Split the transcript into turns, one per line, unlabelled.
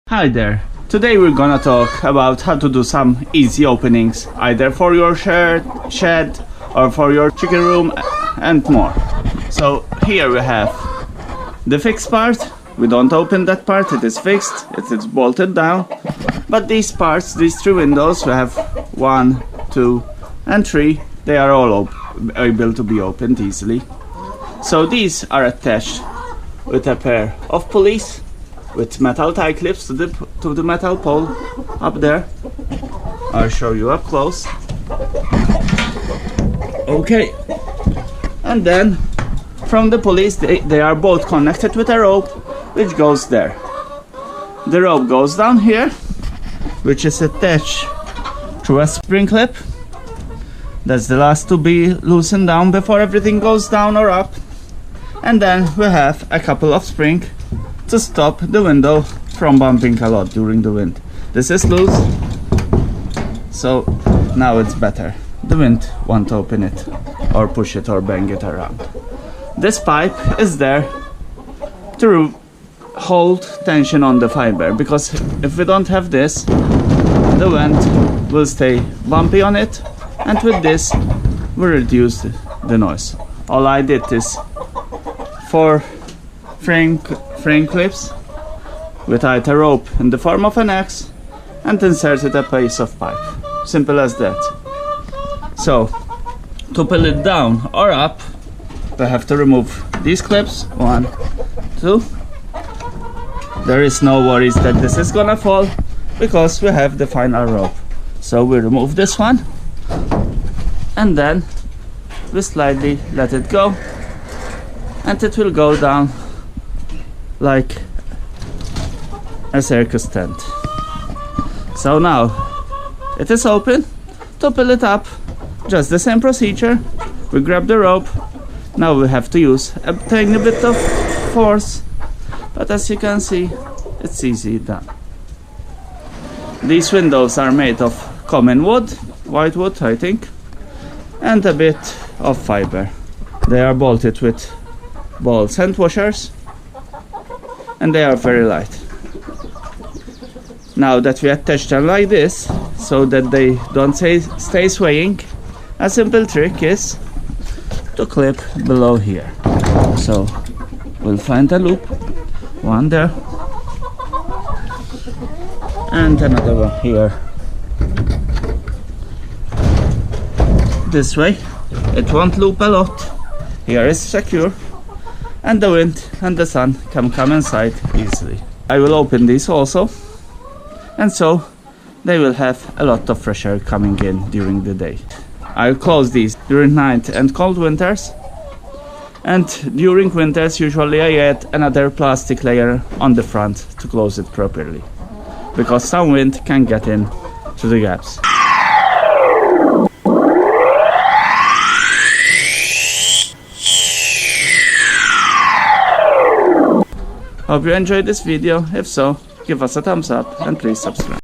Hi there, today we're gonna talk about how to do some easy openings either for your shed or for your chicken room and more. So here we have the fixed part. We don't open that part, it is fixed, it is bolted down. But these parts, these three windows, we have 1, 2 and 3, they are all able to be opened easily. So these are attached with a pair of pulleys with metal tie clips to the metal pole up there. I'll show you up close. Okay, and then from the pulleys they are both connected with a rope which goes there. The rope goes down here, which is attached to a spring clip. That's the last to be loosened down before everything goes down or up. And then we have a couple of springs to stop the window from bumping a lot during the wind. This is loose, so now it's better. The wind won't open it or push it or bang it around. This pipe is there to hold tension on the fiber, because if we don't have this, the wind will stay bumpy on it, and with this we reduce the noise. All I did is 4 frame clips. We tied a rope in the form of an X and inserted a piece of pipe. Simple as that. So to pull it down or up, we have to remove these clips. 1, 2. There is no worries that this is gonna fall because we have the final rope. So we remove this one and then we slightly let it go, and it will go down like a circus tent. So now it is open. To pull it up, just the same procedure. We grab the rope. Now we have to use a tiny bit of force, but as you can see, it's easy done. These windows are made of common wood, white wood I think, and a bit of fiber. They are bolted with bolts and washers, and they are very light. Now that we attach them like this so that they don't stay swaying, a simple trick is to clip below here. So we'll find a loop, one there and another one here. This way it won't loop a lot. Here is secure, and the wind and the sun can come inside easily. I will open these also, and so they will have a lot of fresh air coming in during the day. I'll close these during night and cold winters, and during winters usually I add another plastic layer on the front to close it properly, because some wind can get in to the gaps. Hope you enjoyed this video. If so, give us a thumbs up and please subscribe.